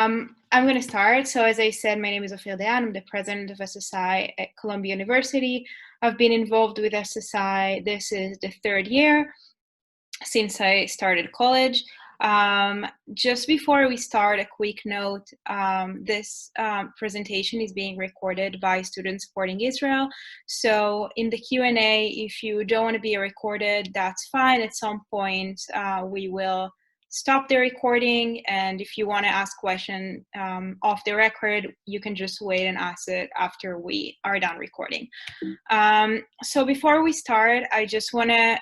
I'm going to start. So as I said, my name is Ophir. I'm the president of SSI at Columbia University. I've been involved with SSI. This is the third year since I started college. Just before we start, a quick note, this presentation is being recorded by Students Supporting Israel. So in the Q&A, if you don't want to be recorded, that's fine. At some point, we will stop the recording, and if you want to ask question off the record, you can just wait and ask it after we are done recording. So before we start, I just want to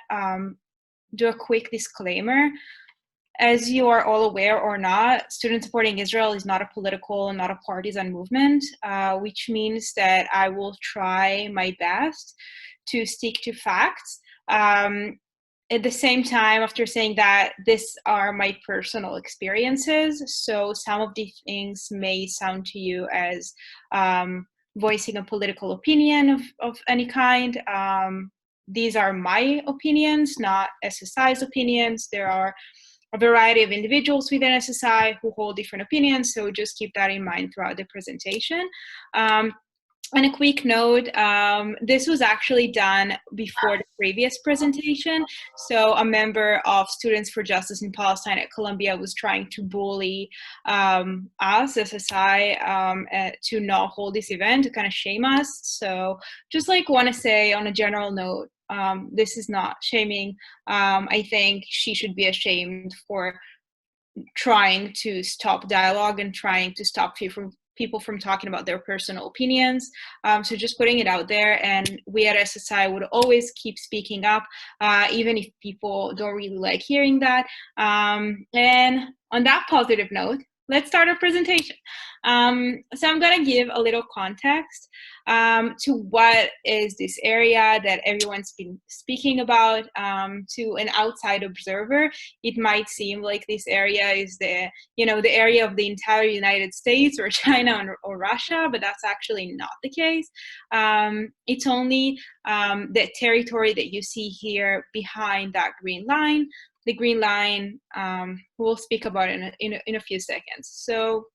do a quick disclaimer. As you are all aware or not, Students Supporting Israel is not a political and not a partisan movement, which means that I will try my best to stick to facts. At the same time, after saying that, these are my personal experiences. So some of these things may sound to you as voicing a political opinion of any kind. These are my opinions, not SSI's opinions. There are a variety of individuals within SSI who hold different opinions, so just keep that in mind throughout the presentation. And a quick note, this was actually done before the previous presentation. So a member of Students for Justice in Palestine at Columbia was trying to bully us, SSI, to not hold this event, to kind of shame us. So just want to say on a general note, this is not shaming. I think she should be ashamed for trying to stop dialogue and trying to stop people from talking about their personal opinions. So just putting it out there, and we at SSI would always keep speaking up, even if people don't really like hearing that. And on that positive note, let's start our presentation. So I'm going to give a little context to what is this area that everyone's been speaking about. To an outside observer, it might seem like this area is the area of the entire United States or China or Russia, but that's actually not the case. It's only the territory that you see here behind that green line. The green line, we'll speak about it in a few seconds. So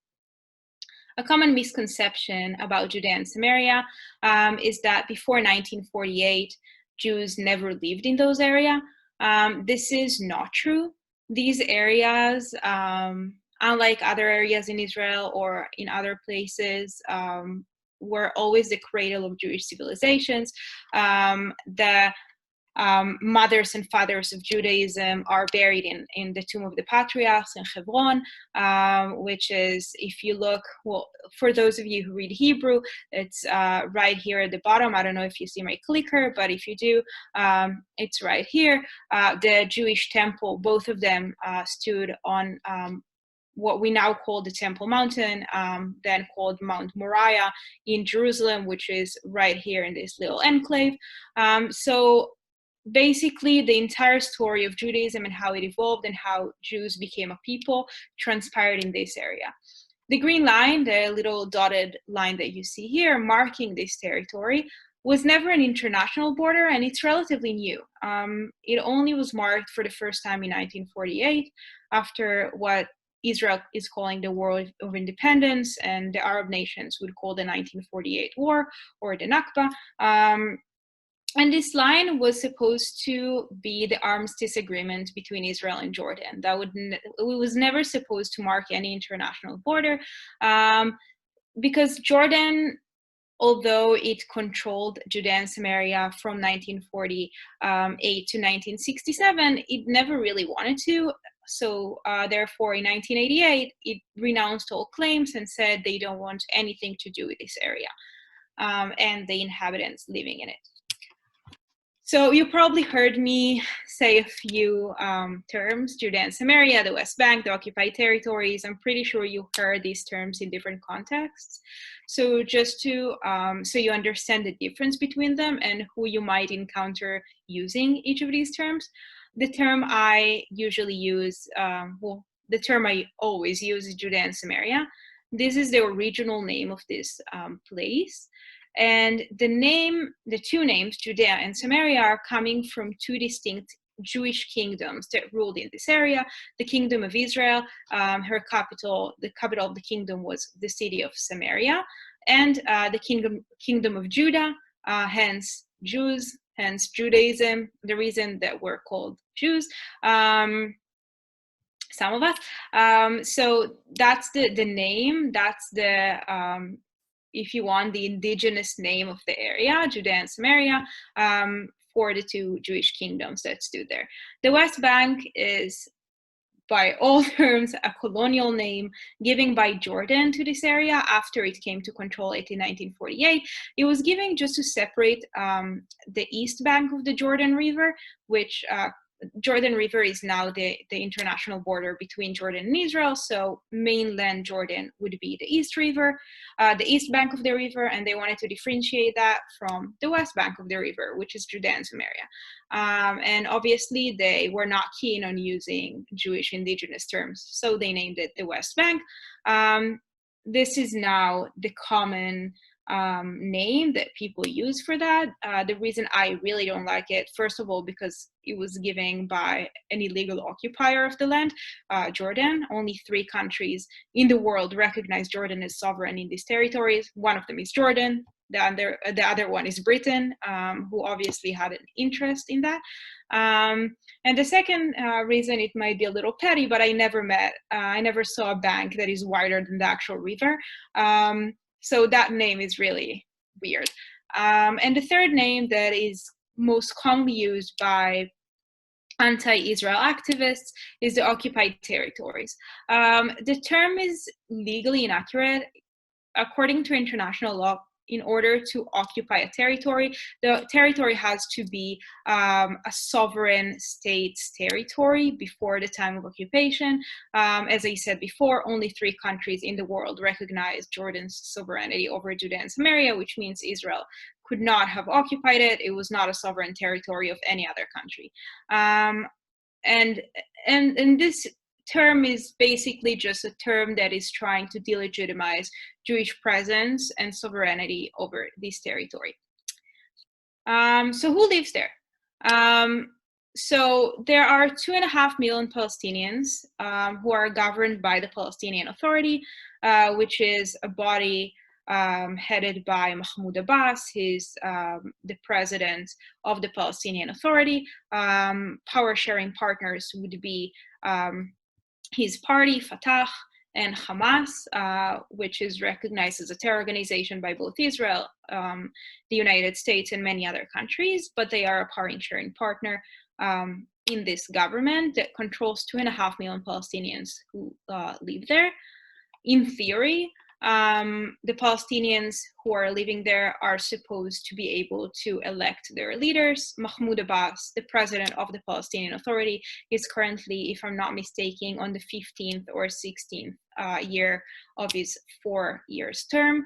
a common misconception about Judea and Samaria is that before 1948, Jews never lived in those areas. This is not true. These areas, unlike other areas in Israel or in other places, were always the cradle of Jewish civilizations. The mothers and fathers of Judaism are buried in the tomb of the patriarchs in Hebron, which is, if you look, well, for those of you who read Hebrew, it's right here at the bottom. I don't know if you see my clicker, but if you do, it's right here. The Jewish temple, both of them stood on what we now call the Temple Mountain, then called Mount Moriah in Jerusalem, which is right here in this little enclave. So basically, the entire story of Judaism and how it evolved and how Jews became a people transpired in this area. The green line, the little dotted line that you see here, marking this territory, was never an international border, and it's relatively new. It only was marked for the first time in 1948, after what Israel is calling the War of Independence, and the Arab nations would call the 1948 war, or the Nakba. And this line was supposed to be the armistice agreement between Israel and Jordan. It was never supposed to mark any international border, because Jordan, although it controlled Judea and Samaria from 1948 to 1967, it never really wanted to. So therefore, in 1988, it renounced all claims and said they don't want anything to do with this area and the inhabitants living in it. So you probably heard me say a few terms: Judea and Samaria, the West Bank, the occupied territories. I'm pretty sure you heard these terms in different contexts. So just to, so you understand the difference between them and who you might encounter using each of these terms. The term I usually use, the term I always use is Judea and Samaria. This is the original name of this place. And the two names, Judea and Samaria, are coming from two distinct Jewish kingdoms that ruled in this area. The Kingdom of Israel, the capital of the kingdom was the city of Samaria, and the Kingdom of Judah, hence Jews, hence Judaism, the reason that we're called Jews. Some of us. So that's the name. That's the, if you want, the indigenous name of the area, Judea and Samaria, for the two Jewish kingdoms that stood there. The West Bank is, by all terms, a colonial name given by Jordan to this area after it came to control it in 1948. It was given just to separate the east bank of the Jordan River, which Jordan River is now the international border between Jordan and Israel. So mainland Jordan would be the East River, the east bank of the river, and they wanted to differentiate that from the west bank of the river, which is Judea and Samaria. And obviously they were not keen on using Jewish indigenous terms, so they named it the West Bank. This is now the common name that people use for that. The reason I really don't like it, first of all, because it was given by an illegal occupier of the land, Jordan. Only 3 countries in the world recognize Jordan as sovereign in these territories. One of them is Jordan. The other one is Britain, who obviously had an interest in that. And the second reason, it might be a little petty, but I never saw a bank that is wider than the actual river. So that name is really weird. And the third name that is most commonly used by anti-Israel activists is the occupied territories. The term is legally inaccurate. According to international law, in order to occupy a territory, the territory has to be a sovereign state's territory before the time of occupation. As I said before, only 3 countries in the world recognize Jordan's sovereignty over Judea and Samaria, which means Israel could not have occupied it. It was not a sovereign territory of any other country. And this term is basically just a term that is trying to delegitimize Jewish presence and sovereignty over this territory. So who lives there? So there are 2.5 million Palestinians who are governed by the Palestinian Authority, which is a body headed by Mahmoud Abbas. He's the president of the Palestinian Authority. Power sharing partners would be his party, Fatah, and Hamas, which is recognized as a terror organization by both Israel, the United States, and many other countries, but they are a power-sharing partner in this government that controls 2.5 million Palestinians who live there. In theory, the Palestinians who are living there are supposed to be able to elect their leaders. Mahmoud Abbas, the president of the Palestinian Authority, is currently, if I'm not mistaken, on the 15th or 16th year of his 4 years term.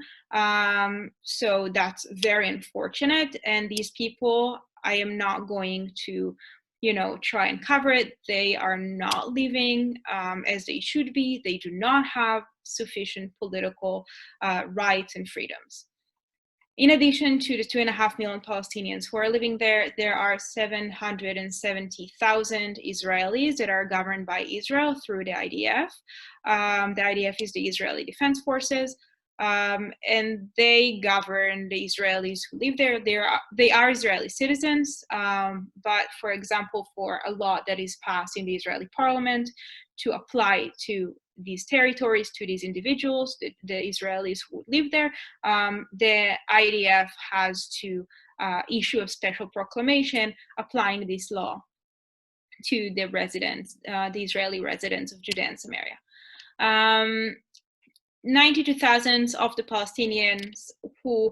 So that's very unfortunate. And these people, I am not going to try and cover it. They are not living as they should be. They do not have sufficient political rights and freedoms. In addition to the 2.5 million Palestinians who are living there, there are 770,000 Israelis that are governed by Israel through the IDF. The IDF is the Israeli Defense Forces. And they govern the Israelis who live there. They are Israeli citizens, but for example, for a law that is passed in the Israeli parliament to apply to these territories, to these individuals, the Israelis who live there, the IDF has to issue a special proclamation applying this law to the residents, the Israeli residents of Judea and Samaria. 92,000 of the Palestinians who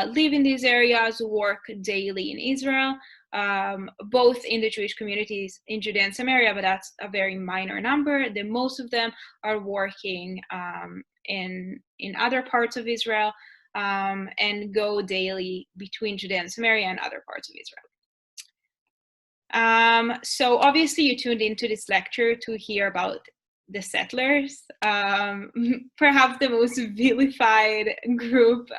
live in these areas work daily in Israel, both in the Jewish communities in Judea and Samaria, but that's a very minor number. The most of them are working in other parts of Israel and go daily between Judea and Samaria and other parts of Israel. So obviously you tuned into this lecture to hear about the settlers, perhaps the most vilified group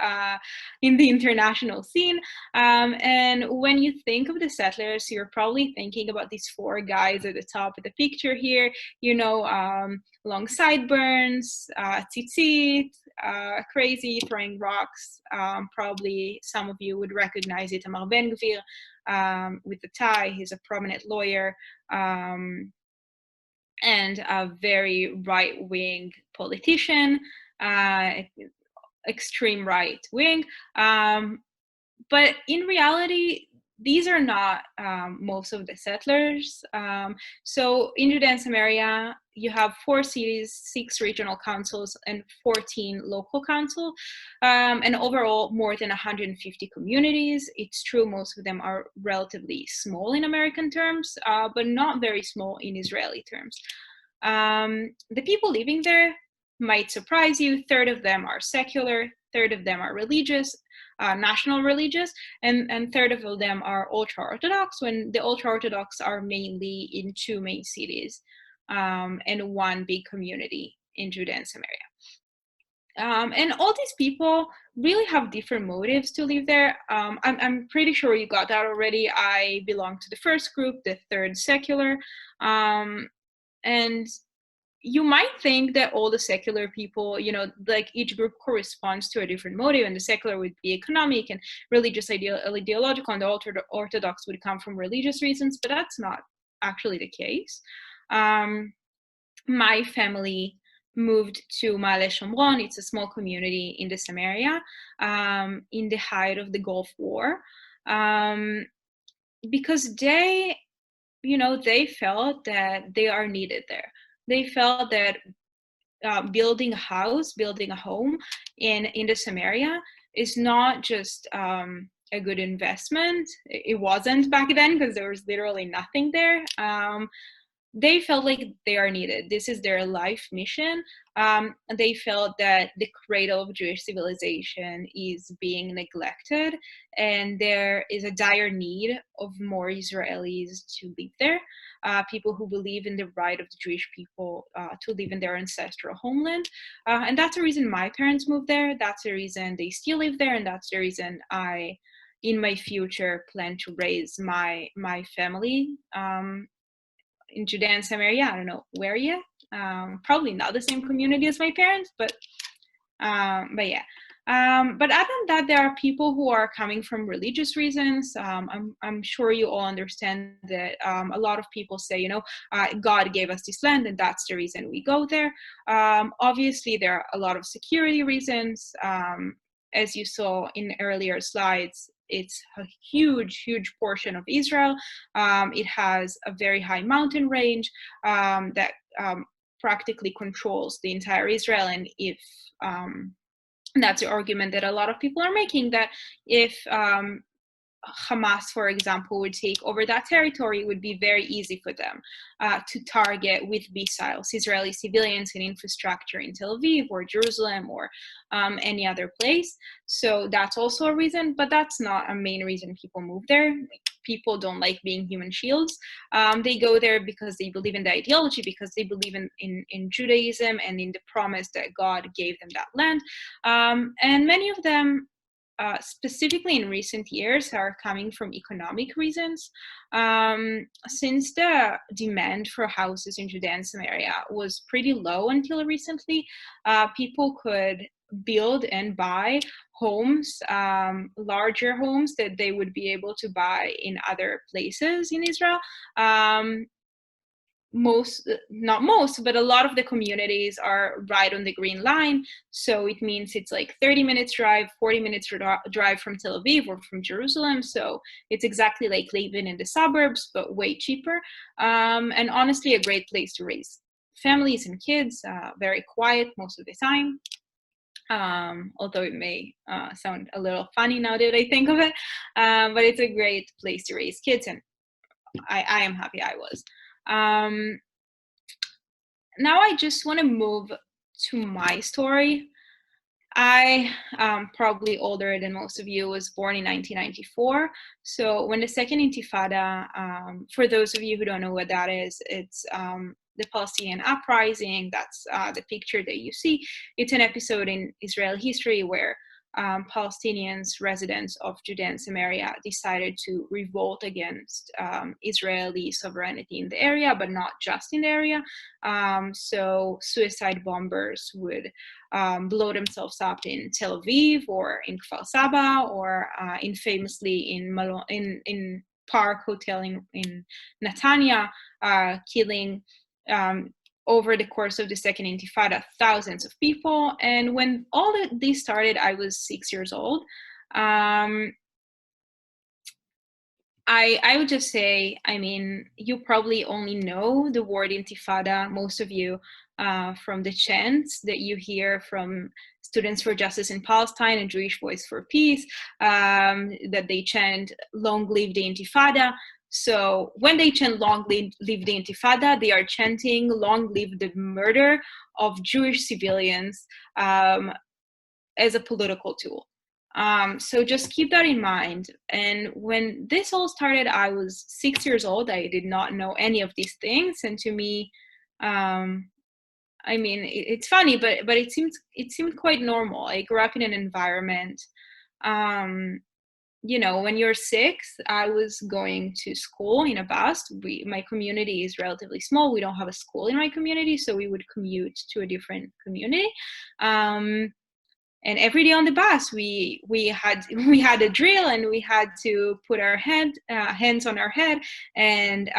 in the international scene. And when you think of the settlers, you're probably thinking about these four guys at the top of the picture here, long sideburns, tzitzit, crazy, throwing rocks. Probably some of you would recognize Itamar Ben-Gvir with the tie. He's a prominent lawyer. And a very right-wing politician, extreme right-wing. But in reality, these are not most of the settlers. So in Judea and Samaria, you have 4 cities, 6 regional councils, and 14 local councils, and overall more than 150 communities. It's true most of them are relatively small in American terms, but not very small in Israeli terms. The people living there might surprise you. 1/3 of them are secular, 1/3 of them are religious, national religious, and 1/3 of them are ultra-Orthodox, when the ultra-Orthodox are mainly in 2 main cities and 1 big community in Judea and Samaria. And all these people really have different motives to live there. I'm pretty sure you got that already. I belong to the first group, the 3rd secular. And you might think that all the secular people, like each group corresponds to a different motive, and the secular would be economic and religious, ideological, and the Orthodox would come from religious reasons, but that's not actually the case. My family moved to Ma'ale Shomron. It's a small community in the Samaria in the height of the Gulf War, because they felt that they are needed there. They felt that building a house, building a home in the Samaria is not just a good investment. It wasn't back then because there was literally nothing there. They felt like they are needed. This is their life mission. They felt that the cradle of Jewish civilization is being neglected, and there is a dire need of more Israelis to live there, people who believe in the right of the Jewish people to live in their ancestral homeland. And that's the reason my parents moved there. That's the reason they still live there, and that's the reason I, in my future, plan to raise my family in Judea and Samaria. I don't know where yet. Probably not the same community as my parents, but yeah. But other than that, there are people who are coming from religious reasons. I'm sure you all understand that a lot of people say, God gave us this land, and that's the reason we go there. Obviously, there are a lot of security reasons. As you saw in earlier slides, it's a huge portion of Israel. It has a very high mountain range that practically controls the entire Israel. And if that's the argument that a lot of people are making, that if Hamas, for example, would take over that territory, it would be very easy for them to target with missiles Israeli civilians and infrastructure in Tel Aviv or Jerusalem or any other place. So that's also a reason, but that's not a main reason people move there. People don't like being human shields. They go there because they believe in the ideology, because they believe in Judaism and in the promise that God gave them that land. And many of them, specifically in recent years, are coming from economic reasons. Since the demand for houses in Judea and Samaria was pretty low until recently, people could build and buy homes, larger homes that they would be able to buy in other places in Israel. Not most, but a lot of the communities are right on the Green Line. So it means it's like 30 minutes drive, 40 minutes drive from Tel Aviv or from Jerusalem. So it's exactly like living in the suburbs, but way cheaper. And honestly, a great place to raise families and kids, very quiet most of the time. Although it may sound a little funny now that I think of it, but it's a great place to raise kids, and I am happy I was. Now I just want to move to my story. I, probably older than most of you, was born in 1994. So when the second Intifada, for those of you who don't know what that is, it's the Palestinian uprising. That's the picture that you see. It's an episode in Israeli history where Palestinians, residents of Judea and Samaria, decided to revolt against Israeli sovereignty in the area, but not just in the area. So suicide bombers would blow themselves up in Tel Aviv or in Kfar Saba or infamously in Park Hotel in Netanya, killing over the course of the Second Intifada thousands of people. And when all of this started, I was 6 years old. I would just say, I mean, you probably only know the word Intifada, most of you, from the chants that you hear from Students for Justice in Palestine and Jewish Voice for Peace, that they chant, "Long live the Intifada." So when they chant "Long live the Intifada," they are chanting "Long live the murder of Jewish civilians" as a political tool. So just keep that in mind. And when this all started, I was 6 years old. I did not know any of these things. And to me, I mean, it's funny, but it seemed quite normal. I grew up in an environment, you know, when you're 6, I was going to school in a bus. My community is relatively small. We don't have a school in my community, so we would commute to a different community. And every day on the bus, we had a drill, and we had to put our hands on our head and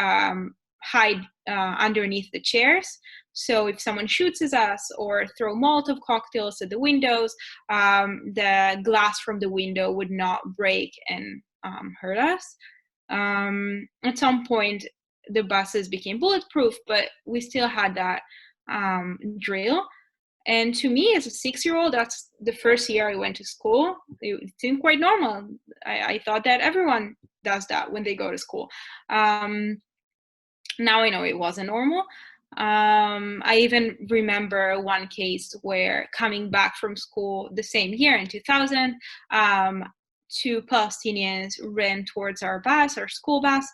hide underneath the chairs. So if someone shoots at us or throw Molotov cocktails at the windows, the glass from the window would not break and hurt us. At some point, the buses became bulletproof, but we still had that drill. And to me, as a 6-year-old, that's the first year I went to school. It seemed quite normal. I thought that everyone does that when they go to school. Now I know it wasn't normal. I even remember one case where, coming back from school the same year in 2000, 2 Palestinians ran towards our school bus,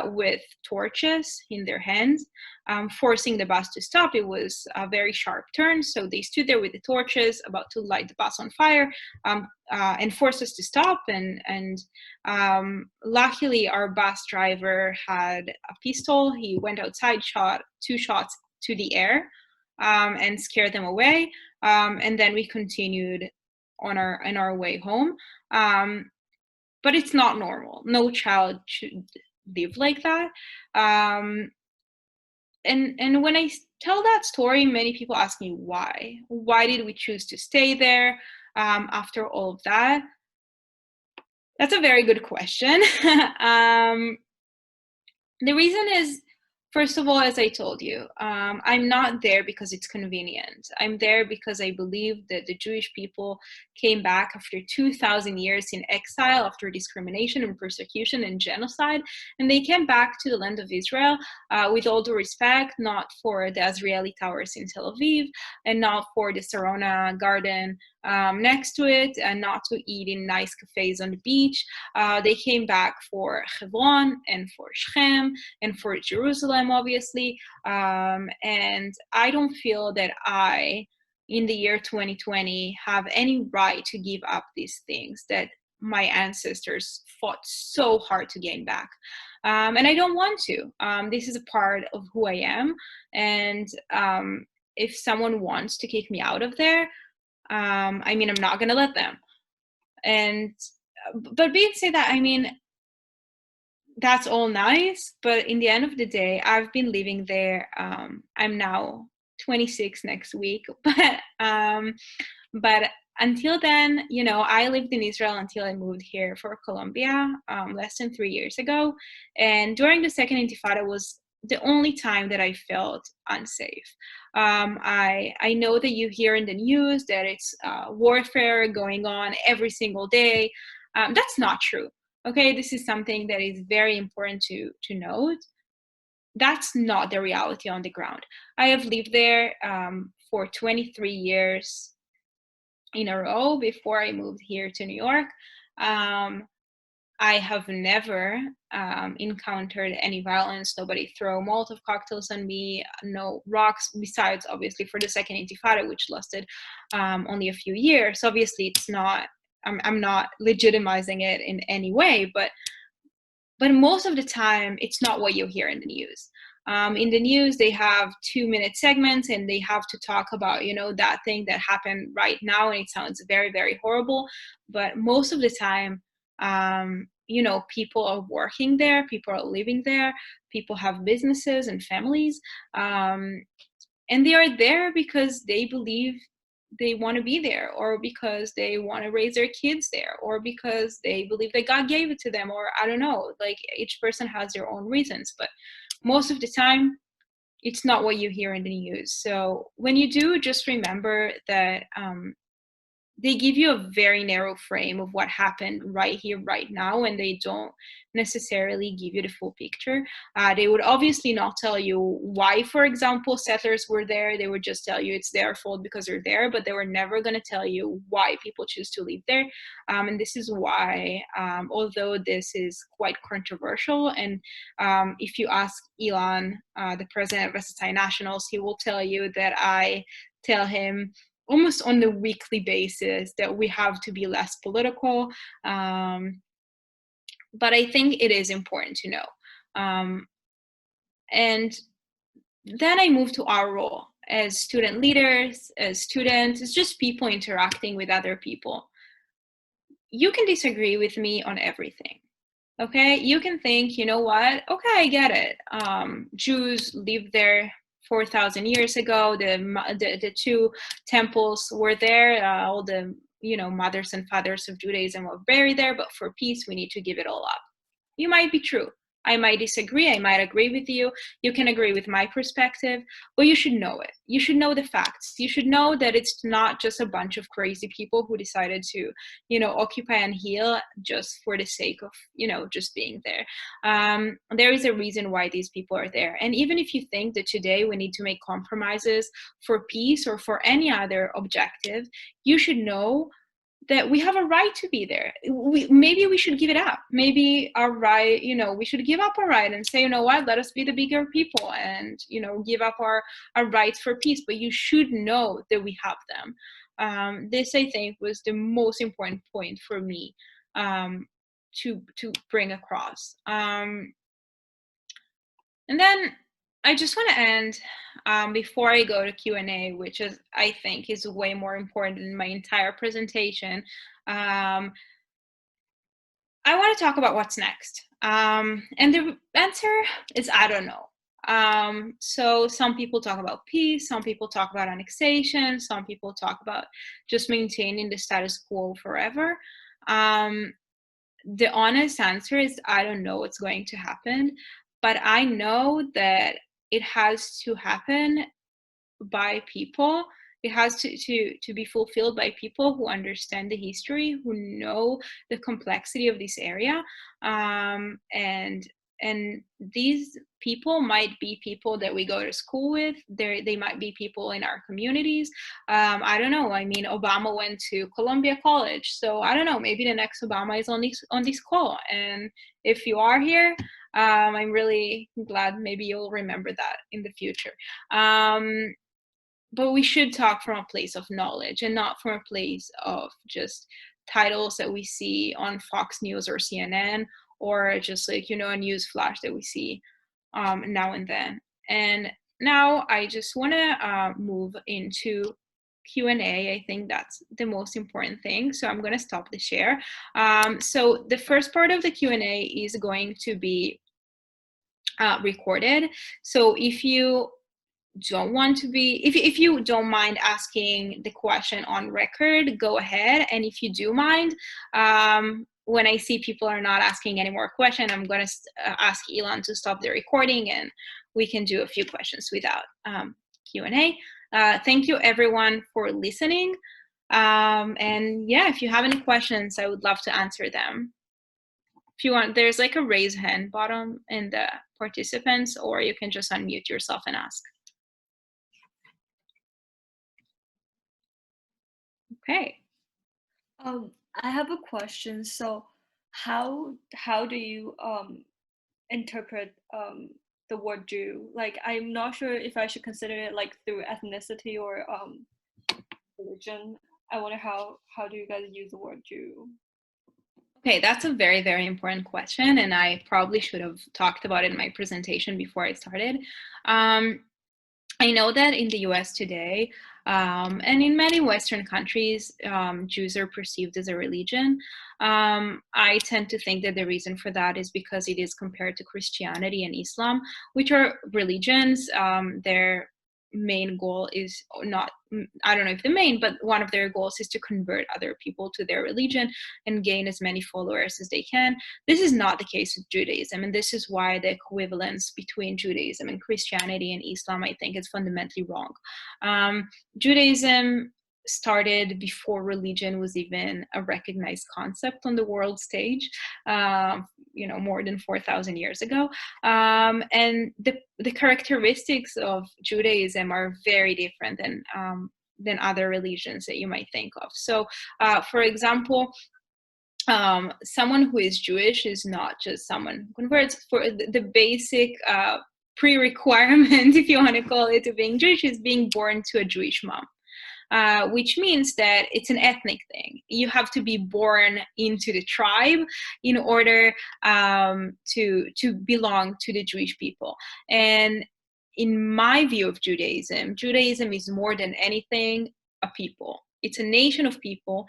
with torches in their hands, forcing the bus to stop. It was a very sharp turn, so they stood there with the torches, about to light the bus on fire, and forced us to stop. And luckily, our bus driver had a pistol. He went outside, shot 2 shots to the air, and scared them away. And then we continued on our way home. But it's not normal. No child should live like that. And when I tell that story, many people ask me why. Why did we choose to stay there after all of that? That's a very good question. The reason is, first of all, as I told you, I'm not there because it's convenient. I'm there because I believe that the Jewish people came back after 2,000 years in exile, after discrimination and persecution and genocide, and they came back to the land of Israel, with all due respect, not for the Azrieli Towers in Tel Aviv, and not for the Sarona Garden next to it, and not to eat in nice cafes on the beach. They came back for Hebron and for Shechem and for Jerusalem, obviously. And I don't feel that I, in the year 2020, have any right to give up these things that my ancestors fought so hard to gain back. And I don't want to. This is a part of who I am. And if someone wants to kick me out of there, I mean, I'm not going to let them. But being said that, I mean, that's all nice. But in the end of the day, I've been living there. I'm now 26 next week. But until then, you know, I lived in Israel until I moved here for Colombia less than 3 years ago. And during the Second Intifada was the only time that I felt unsafe. I know that you hear in the news that it's warfare going on every single day. That's not true. Okay, this is something that is very important to note. That's not the reality on the ground. I have lived there for 23 years in a row before I moved here to New York. I have never encountered any violence. Nobody throw Molotov cocktails on me, no rocks, besides obviously for the second intifada, which lasted only a few years. Obviously, it's not, I'm not legitimizing it in any way, but most of the time, it's not what you hear in the news. In the news, they have 2-minute segments and they have to talk about, that thing that happened right now. And it sounds very, very horrible. But most of the time, people are working there, people are living there, people have businesses and families. And they are there because they believe they want to be there, or because they want to raise their kids there, or because they believe that God gave it to them, or I don't know, like each person has their own reasons. But most of the time, it's not what you hear in the news. So when you do, just remember that they give you a very narrow frame of what happened right here, right now, and they don't necessarily give you the full picture. They would obviously not tell you why, for example, settlers were there. They would just tell you it's their fault because they're there, but they were never going to tell you why people choose to live there. And this is why, although this is quite controversial, and if you ask Elon, the president of SSI Nationals, he will tell you that I tell him almost on the weekly basis that we have to be less political. But I think it is important to know. And then I moved to our role as student leaders, as students, it's just people interacting with other people. You can disagree with me on everything. Okay, you can think, you know what? Okay, I get it. Jews lived there 4,000 years ago. The two temples were there. All the mothers and fathers of Judaism were buried there. But for peace, we need to give it all up. You might be true. I might disagree. I might agree with you. You can agree with my perspective, but you should know it. You should know the facts. You should know that it's not just a bunch of crazy people who decided to, occupy and heal just for the sake of, just being there. There is a reason why these people are there. And even if you think that today we need to make compromises for peace or for any other objective, you should know that we have a right to be there. Maybe we should give it up. Maybe our right, we should give up our right and say, you know what, let us be the bigger people and, give up our rights for peace. But you should know that we have them. This, I think, was the most important point for me to bring across. And then I just want to end before I go to Q&A, which is, I think, is way more important than my entire presentation. I want to talk about what's next. And the answer is, I don't know. So some people talk about peace, some people talk about annexation, some people talk about just maintaining the status quo forever. The honest answer is, I don't know what's going to happen, but I know that it has to happen by people. It has to be fulfilled by people who understand the history, who know the complexity of this area, and these people might be people that we go to school with. They might be people in our communities. I don't know. I mean, Obama went to Columbia College, so I don't know. Maybe the next Obama is on this call, and if you are here, I'm really glad. Maybe you'll remember that in the future. But we should talk from a place of knowledge and not from a place of just titles that we see on Fox News or CNN, or just like, a news flash that we see now and then. And now I just want to move into Q&A. I think that's the most important thing. So I'm going to stop the share. So the first part of the Q&A is going to be recorded. So if you don't want to be, if you don't mind asking the question on record, go ahead. And if you do mind, when I see people are not asking any more questions, I'm going to ask Elon to stop the recording and we can do a few questions without Q&A. Thank you everyone for listening. And yeah, if you have any questions, I would love to answer them. If you want, there's like a raise hand button in the participants, or you can just unmute yourself and ask. Okay. I have a question. So how do you interpret the word Jew? Like, I'm not sure if I should consider it like through ethnicity or religion. I wonder how do you guys use the word Jew? Okay, that's a very, very important question, and I probably should have talked about it in my presentation before I started. I know that in the US today, and in many Western countries, Jews are perceived as a religion. I tend to think that the reason for that is because it is compared to Christianity and Islam, which are religions. Their main goal is not, I don't know if the main, but one of their goals is to convert other people to their religion and gain as many followers as they can. This is not the case with Judaism, and this is why the equivalence between Judaism and Christianity and Islam, I think, is fundamentally wrong. Judaism started before religion was even a recognized concept on the world stage, more than 4,000 years ago. And the characteristics of Judaism are very different than other religions that you might think of. So, for example, someone who is Jewish is not just someone who converts. For the basic pre-requirement, if you want to call it, to being Jewish is being born to a Jewish mom. Which means that it's an ethnic thing. You have to be born into the tribe in order to belong to the Jewish people. And in my view of Judaism, Judaism is more than anything a people. It's a nation of people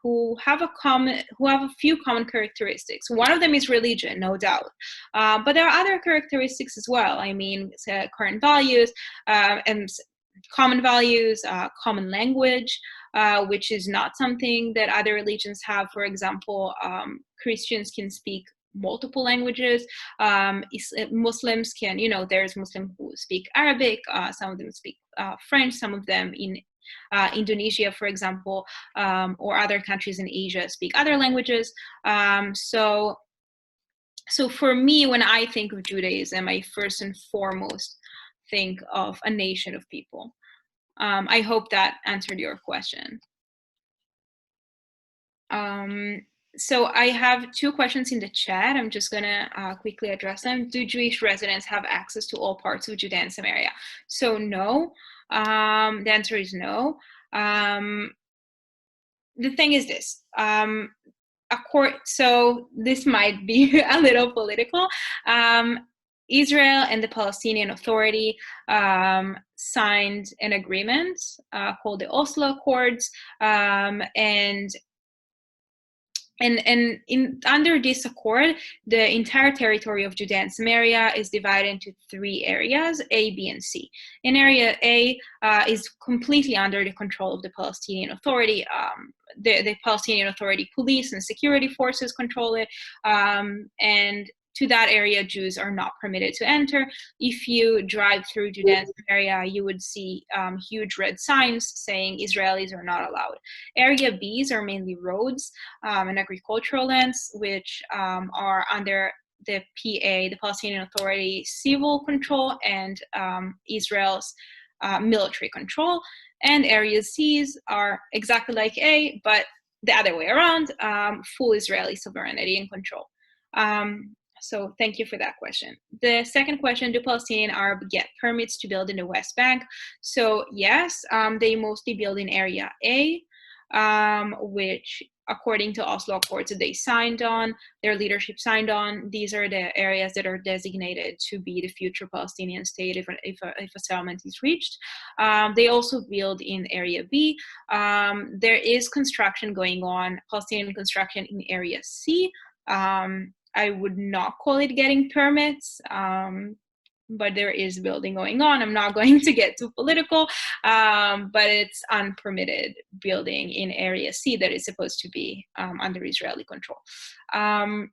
who have a few common characteristics. One of them is religion, no doubt, but there are other characteristics as well. I mean, current values and common values, common language, which is not something that other religions have. For example, Christians can speak multiple languages. Muslims can, there's Muslims who speak Arabic, some of them speak French, some of them in Indonesia, for example, or other countries in Asia speak other languages. So for me, when I think of Judaism, I first and foremost think of a nation of people. I hope that answered your question. So I have two questions in the chat. I'm just gonna quickly address them. Do Jewish residents have access to all parts of Judea and Samaria? So no, the answer is no. The thing is this, so this might be a little political. Israel and the Palestinian Authority signed an agreement called the Oslo Accords, and under this accord, the entire territory of Judea and Samaria is divided into three areas, A, B, and C. In Area A is completely under the control of the Palestinian Authority. The Palestinian Authority police and security forces control it, and to that area, Jews are not permitted to enter. If you drive through Judea and Samaria, you would see huge red signs saying Israelis are not allowed. Area Bs are mainly roads and agricultural lands, which are under the PA, the Palestinian Authority, civil control and Israel's military control. And Area Cs are exactly like A, but the other way around, full Israeli sovereignty and control. So thank you for that question. The second question, do Palestinian Arab get permits to build in the West Bank? So yes, they mostly build in Area A, which according to Oslo Accords that they signed on, their leadership signed on, these are the areas that are designated to be the future Palestinian state if a settlement is reached. They also build in Area B. There is construction going on, Palestinian construction in Area C. I would not call it getting permits, but there is building going on. I'm not going to get too political, but it's unpermitted building in Area C that is supposed to be under Israeli control. And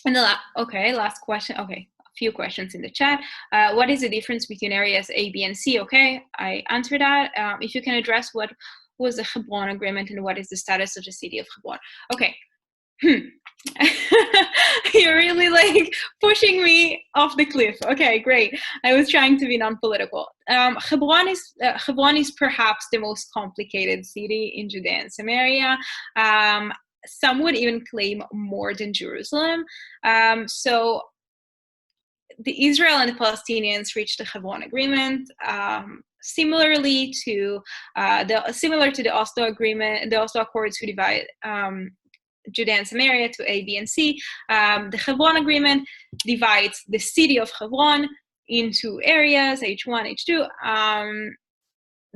last question. Okay, a few questions in the chat. What is the difference between areas A, B, and C? Okay, I answered that. If you can address what was the Hebron agreement and what is the status of the city of Hebron? Okay. You're really pushing me off the cliff. Okay, great. I was trying to be non-political. Hebron is perhaps the most complicated city in Judea and Samaria. some would even claim more than Jerusalem. So the Israel and the Palestinians reached the Hebron Agreement, similarly to the Oslo Agreement, the Oslo Accords, who divide Judea and Samaria to A, B, and C. The Hebron Agreement divides the city of Hebron into areas, H1, H2.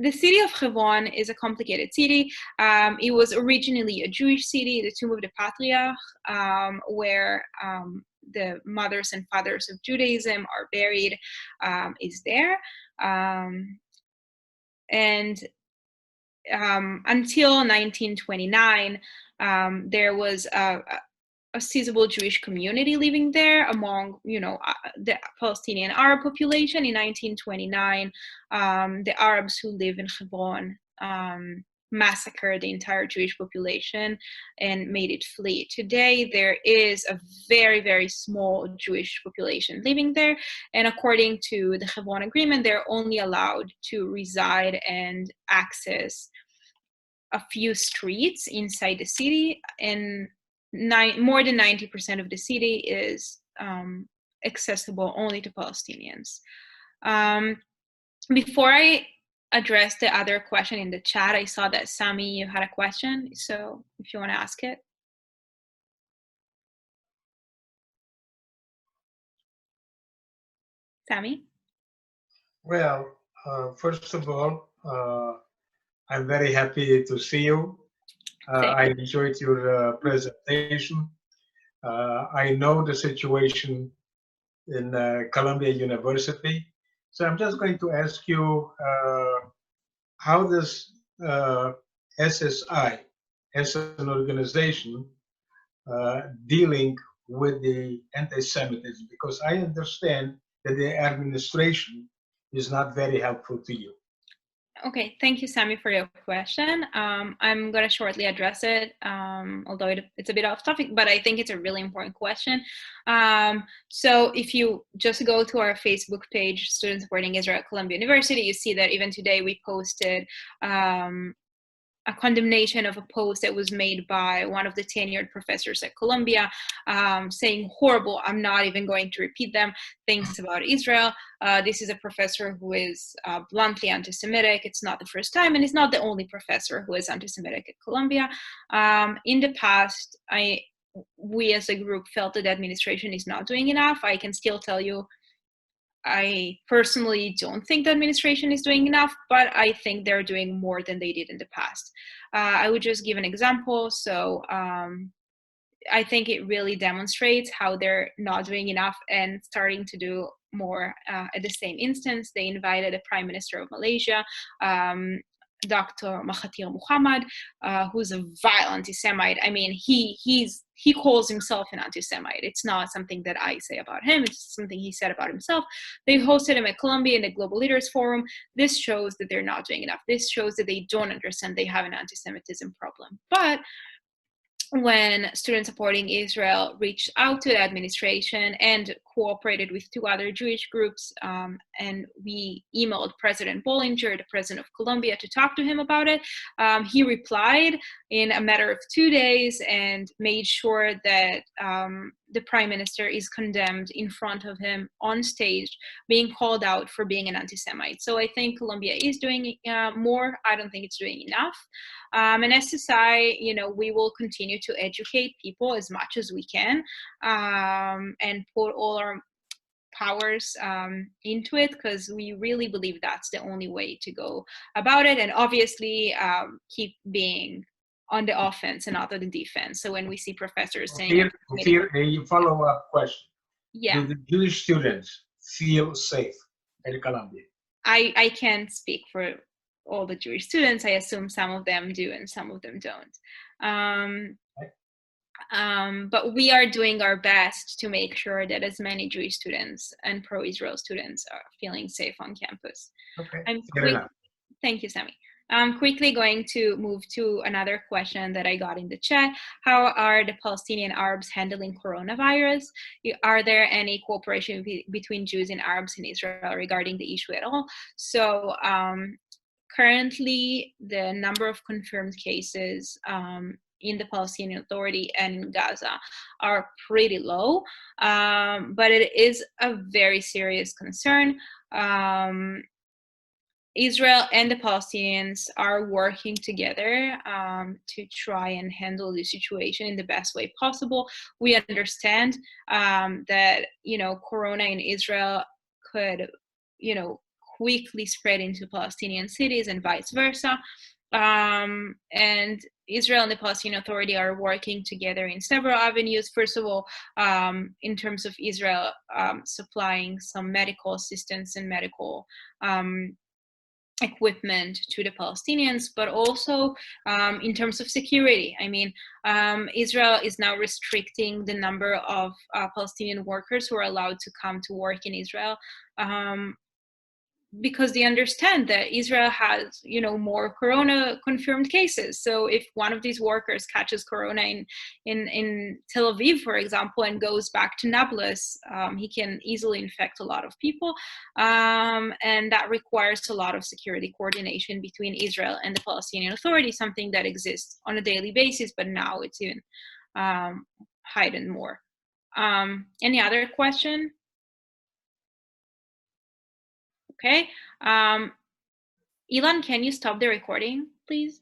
The city of Hebron is a complicated city. It was originally a Jewish city. The tomb of the Patriarch, where the mothers and fathers of Judaism are buried, is there. And until 1929, there was a sizable Jewish community living there among, the Palestinian Arab population. In 1929, the Arabs who live in Hebron massacred the entire Jewish population and made it flee. Today, there is a very, very small Jewish population living there. And according to the Hebron Agreement, they're only allowed to reside and access a few streets inside the city, and more than 90% of the city is accessible only to Palestinians. Before I address the other question in the chat, I saw that Sami, you had a question, so if you want to ask it. Sami? Well, first of all, I'm very happy to see you. I enjoyed your presentation. I know the situation in Columbia University. So I'm just going to ask you, how does SSI, as an organization, dealing with the anti-Semitism? Because I understand that the administration is not very helpful to you. Okay, thank you, Sami, for your question. I'm going to shortly address it, although it's a bit off topic, but I think it's a really important question. So if you just go to our Facebook page, Students Supporting Israel at Columbia University, you see that even today we posted a condemnation of a post that was made by one of the tenured professors at Columbia, saying horrible, I'm not even going to repeat them, things about Israel. This is a professor who is bluntly anti-Semitic. It's not the first time, and it's not the only professor who is anti-Semitic at Columbia. In the past, we as a group felt that the administration is not doing enough. I can still tell you, I personally don't think the administration is doing enough, but I think they're doing more than they did in the past. I would just give an example. So I think it really demonstrates how they're not doing enough and starting to do more. At the same instance, they invited the Prime Minister of Malaysia, Dr. Mahathir Mohamad, who's a vile anti-Semite. I mean, he calls himself an anti-Semite. It's not something that I say about him. It's something he said about himself. They hosted him at Columbia in the Global Leaders Forum. This shows that they're not doing enough. This shows that they don't understand they have an anti-Semitism problem. But when Students Supporting Israel reached out to the administration and cooperated with two other Jewish groups, and we emailed President Bollinger, the president of Columbia, to talk to him about it, he replied in a matter of 2 days and made sure that the prime minister is condemned in front of him on stage, being called out for being an anti-Semite. So I think Columbia is doing more. I don't think it's doing enough. And SSI, we will continue to educate people as much as we can, and put all our powers into it, because we really believe that's the only way to go about it. And obviously keep being on the offense and not on the defense. So when we see professors saying— Ophir, a follow-up question. Yeah. Do the Jewish students feel safe at Columbia? I can't speak for all the Jewish students. I assume some of them do and some of them don't. But we are doing our best to make sure that as many Jewish students and pro-Israel students are feeling safe on campus. Okay. Thank you, Sami. I'm quickly going to move to another question that I got in the chat. How are the Palestinian Arabs handling coronavirus? Are there any cooperation between Jews and Arabs in Israel regarding the issue at all? So currently, the number of confirmed cases in the Palestinian Authority and in Gaza are pretty low, but it is a very serious concern. Israel and the Palestinians are working together to try and handle the situation in the best way possible. We understand that, Corona in Israel could, quickly spread into Palestinian cities and vice versa. And Israel and the Palestinian Authority are working together in several avenues. First of all, in terms of Israel supplying some medical assistance and medical equipment to the Palestinians, but also in terms of security. I mean, Israel is now restricting the number of Palestinian workers who are allowed to come to work in Israel, because they understand that Israel has, more Corona confirmed cases. So if one of these workers catches Corona in Tel Aviv, for example, and goes back to Nablus, he can easily infect a lot of people. And that requires a lot of security coordination between Israel and the Palestinian Authority, something that exists on a daily basis, but now it's even heightened more. Any other question? Okay. Ilan, can you stop the recording, please?